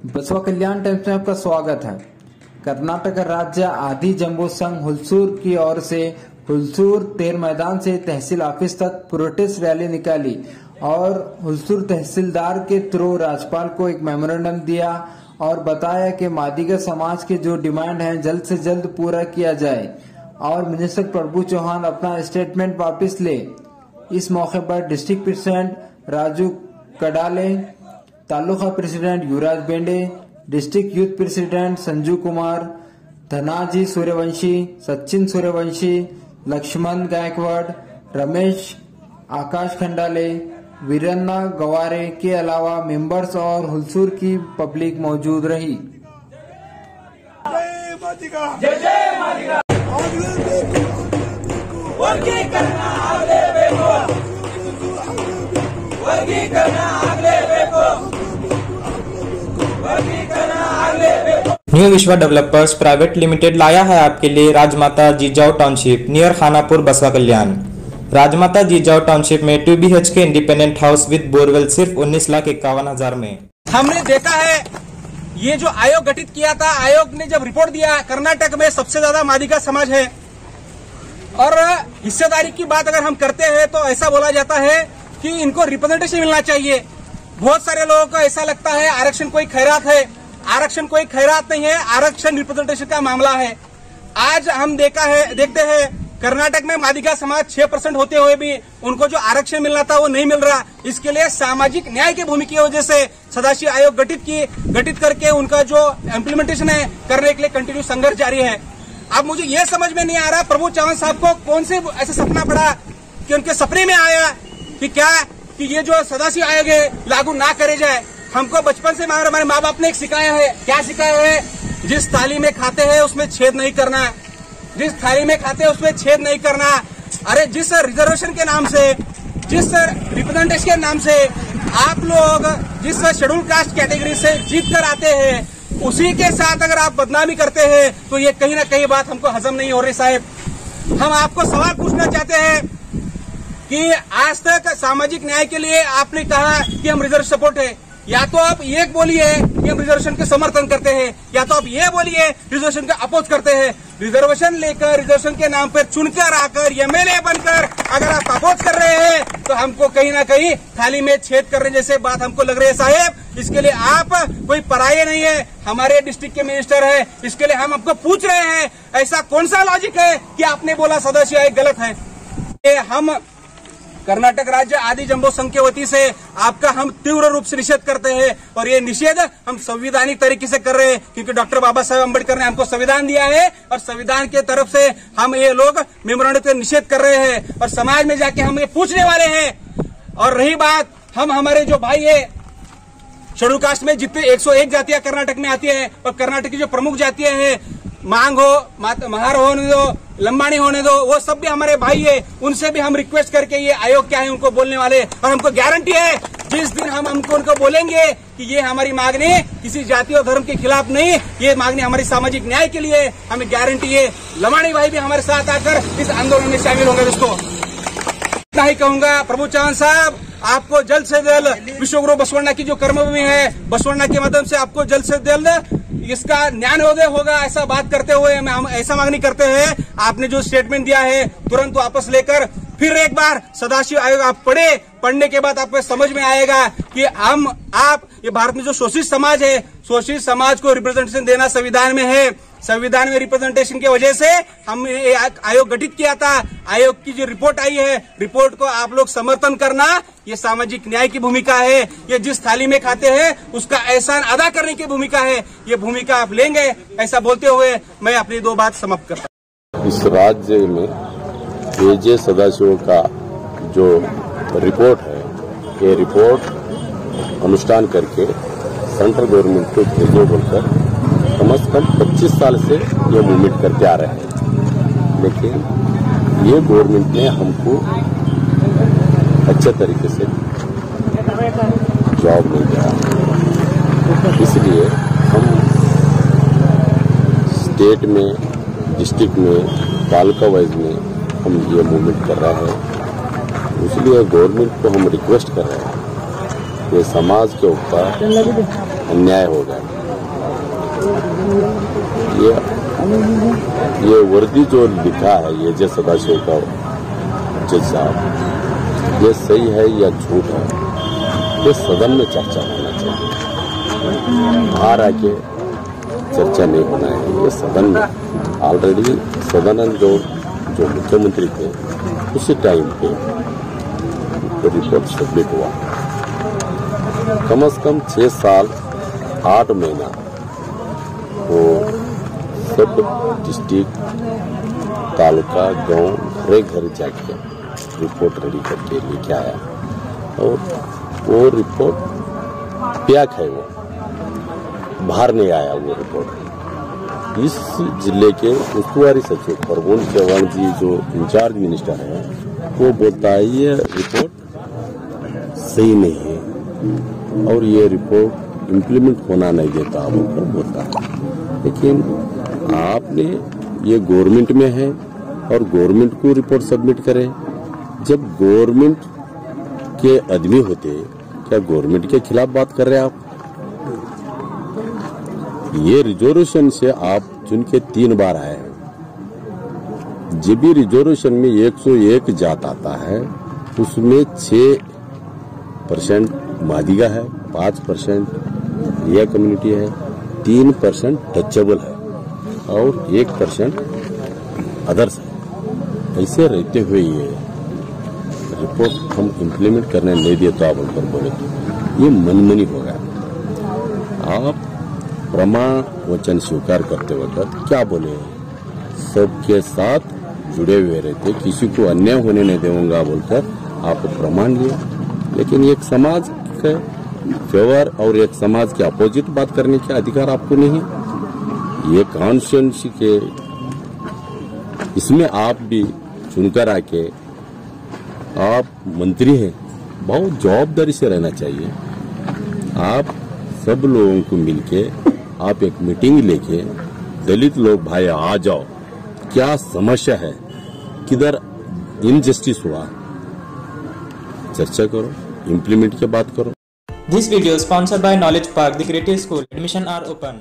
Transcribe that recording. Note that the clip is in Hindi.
बसवा कल्याण टाइम्स में आपका स्वागत है। कर्नाटक राज्य आदि जम्बो संघ हुलसूर की ओर से हुलसूर तेर मैदान से तहसील ऑफिस तक प्रोटेस्ट रैली निकाली और हुलसूर तहसीलदार के थ्रू राज्यपाल को एक मेमोरेंडम दिया और बताया कि मादिगा समाज के जो डिमांड है जल्द से जल्द पूरा किया जाए और मिनिस्टर प्रभु चौहान अपना स्टेटमेंट वापस ले। इस मौके पर district president Raju Kadale, taluka president Yuvraj Bende, district youth president Sanju Kumar, Dhanaji Suryavanshi, Sachin Suryavanshi, Laxman Gaikwad, Ramesh Akash Khandale, Veeranna Gaware के अलावा मेंबर्स और हुलसूर की पब्लिक मौजूद रही। जय जय मादिगा, वर्गीकरण आगे देखो, वर्गीकरण आगे देखो, वर्गीकरण आगे देखो। न्यू विश्वा डेवलपर्स प्राइवेट लिमिटेड लाया है आपके लिए राजमाता जीजाऊ टाउनशिप नियर खानापुर बसवा कल्याण। राजमाता जीजाऊ टाउनशिप में 2 BHK independent house with borewell सिर्फ 19,51,000 में। हमने देखा है ये जो आयोग गठित किया था, आयोग ने जब रिपोर्ट दिया, कर्नाटक में सबसे ज्यादा मादिगा समाज है और हिस्सेदारी की बात अगर हम करते हैं तो ऐसा बोला जाता है कि इनको रिप्रेजेंटेशन मिलना चाहिए। बहुत सारे लोगों को ऐसा लगता है आरक्षण कोई खैरात है, आरक्षण कोई खैरात नहीं है, आरक्षण रिप्रेजेंटेशन का मामला है। आज हम देखते हैं कर्नाटक में मादिगा समाज 6% होते हुए भी उनको जो आरक्षण मिलना था वो नहीं मिल रहा। इसके लिए सामाजिक न्याय की भूमिका की वजह से सदाशिव आयोग गठित करके उनका जो इम्प्लीमेंटेशन है करने के लिए कंटिन्यू संघर्ष जारी है। अब मुझे ये समझ में नहीं आ रहा प्रभु चौहान साहब को कौन से ऐसा सपना पड़ा कि उनके सपने में आया कि ये जो सदाशिव आयोग है लागू ना करे जाए। हमको बचपन से हमारे माँ बाप ने सिखाया है, क्या सिखाया है, जिस थाली में खाते हैं उसमें छेद नहीं करना, जिस थाली में खाते हैं उसमें छेद नहीं करना। अरे जिस रिजर्वेशन के नाम से, जिस रिप्रेजेंटेशन के नाम से आप लोग जिस शेड्यूल कास्ट कैटेगरी से जीत कर आते हैं उसी के साथ अगर आप बदनामी करते हैं तो ये कहीं ना कहीं बात हमको हजम नहीं हो रही। साहब हम आपको सवाल पूछना चाहते हैं कि आज तक सामाजिक न्याय के लिए आपने कहा कि हम रिजर्व सपोर्ट है, या तो आप ये बोलिए कि हम रिजर्वेशन के समर्थन करते हैं या तो आप ये बोलिए रिजर्वेशन का अपोज करते हैं। रिजर्वेशन लेकर रिजर्वेशन के नाम पर चुनकर आकर MLA बनकर अगर आप अपोज कर रहे हैं तो हमको कहीं ना कहीं थाली में छेद करने जैसे बात हमको लग रही है। साहेब इसके लिए आप कोई पराये नहीं है, हमारे डिस्ट्रिक्ट के मिनिस्टर है। इसके लिए हम आपको पूछ रहे हैं ऐसा कौन सा लॉजिक है कि आपने बोला सदस्य आयोग गलत है। ये हम कर्नाटक राज्य आदि जम्बो संघ के वती से आपका हम तीव्र रूप से निषेध करते हैं और ये निषेध हम संवैधानिक तरीके से कर रहे हैं क्योंकि डॉक्टर बाबा साहेब अम्बेडकर ने हमको संविधान दिया है और संविधान के तरफ से हम ये लोग मेमोरेंडम का निषेध कर रहे हैं और समाज में जाके हम ये पूछने वाले हैं। और रही बात हम हमारे जो भाई है शेड्यूल कास्ट में जितने 101 जातियां कर्नाटक में आती है और कर्नाटक की जो प्रमुख जातियां हैं, मांग हो, महार होने दो, लंबाणी होने दो, वो सब भी हमारे भाई है। उनसे भी हम रिक्वेस्ट करके ये आयोग क्या है उनको बोलने वाले और हमको गारंटी है जिस दिन हम उनको बोलेंगे कि ये हमारी मांगनी किसी जाति और धर्म के खिलाफ नहीं, ये मांगनी हमारी सामाजिक न्याय के लिए, हमें गारंटी है। लंबाणी भाई भी हमारे साथ आकर इस आंदोलन में शामिल होंगे। दोस्तों इतना ही कहूंगा, प्रभु चौहान साहब आपको जल्द से जल्द विश्वगुरु बसवण्णा की जो कर्मभूमि है बसवण्णा के माध्यम से आपको जल्द से जल्द इसका ज्ञानोदय होगा। ऐसा बात करते हुए हम ऐसा मांगनी करते हैं आपने जो स्टेटमेंट दिया है तुरंत वापस लेकर फिर एक बार सदाशिव आयोग आप पढ़ने के बाद आपको समझ में आएगा कि आप ये भारत में जो शोषित समाज है, शोषित समाज को रिप्रेजेंटेशन देना संविधान में है। संविधान में रिप्रेजेंटेशन की वजह से हम आयोग गठित किया था। आयोग की जो रिपोर्ट आई है, रिपोर्ट को आप लोग समर्थन करना, ये सामाजिक न्याय की भूमिका है। ये जिस थाली में खाते हैं उसका एहसान अदा करने की भूमिका है। ये भूमिका आप लेंगे। ऐसा बोलते हुए मैं अपनी 2 बात समाप्त करता हूँ। इस राज्य में AJ सदाशिव का जो रिपोर्ट है, ये रिपोर्ट अनुष्ठान करके सेंट्रल गवर्नमेंट को भेजो बोलकर कम से कम 25 साल से ये मूवमेंट करते आ रहे हैं, लेकिन ये गवर्नमेंट ने हमको अच्छे तरीके से जॉब नहीं दिया। इसलिए हम स्टेट में, डिस्ट्रिक्ट में, तालुका वाइज में हम ये मूवमेंट कर रहे हैं। इसलिए गवर्नमेंट को हम रिक्वेस्ट कर रहे हैं कि समाज के ऊपर अन्याय हो गया। ये वर्दी जो लिखा है ये जे सदाशिव का जज साहब, ये सही है या झूठ है, ये सदन में चर्चा होना चाहिए, बाहर आके चर्चा नहीं होना है। ये सदन में ऑलरेडी सदानंद जो मुख्यमंत्री थे उसी टाइम पे रिपोर्ट सबमिट हुआ। कम से कम 6 साल 8 महीना वो सब डिस्ट्रिक्ट, तालुका, गांव घर घर जाके रिपोर्ट रेडी करके लेके आया और वो रिपोर्ट पैक है, वो बाहर नहीं आया। वो रिपोर्ट इस जिले के उस्तुवारी सचिव प्रभुन चौहान जी जो इंचार्ज मिनिस्टर है वो बोलता है ये रिपोर्ट सही नहीं है और ये रिपोर्ट इम्प्लीमेंट होना नहीं देता, वो बोलता है। लेकिन आपने ये गवर्नमेंट में है और गवर्नमेंट को रिपोर्ट सबमिट करें। जब गवर्नमेंट के आदमी होते, क्या गवर्नमेंट के खिलाफ बात कर रहे हैं आप? ये रिजर्वेशन से आप चुन के 3 बार आए हैं। जब भी रिजर्वेशन में 101 जात आता है उसमें 6% मादिगा है, 5% रिया कम्युनिटी है, 3% टचेबल है और 1% अदर्स है। ऐसे रहते हुए ये रिपोर्ट हम इम्प्लीमेंट करने नहीं दिए तो आप उन पर बोले तो ये मनमानी हो गया। आप प्रमाण वचन स्वीकार करते वक्त क्या बोले? सबके साथ जुड़े हुए रहते, किसी को अन्याय होने नहीं दूंगा बोलकर आप प्रमाण लिए। लेकिन एक समाज के फेवर और एक समाज के अपोजिट बात करने के अधिकार आपको नहीं। ये कॉन्स्टिट्यूंसी के इसमें आप भी चुनकर आके आप मंत्री हैं, बहुत जवाबदारी से रहना चाहिए। आप सब लोगों को मिलके आप एक मीटिंग लेके दलित लोग भाई आ जाओ, क्या समस्या है, किधर इनजस्टिस हुआ, चर्चा करो, इम्प्लीमेंट की बात करो। This video is sponsored by Knowledge Park, the Creative School. Admission are open.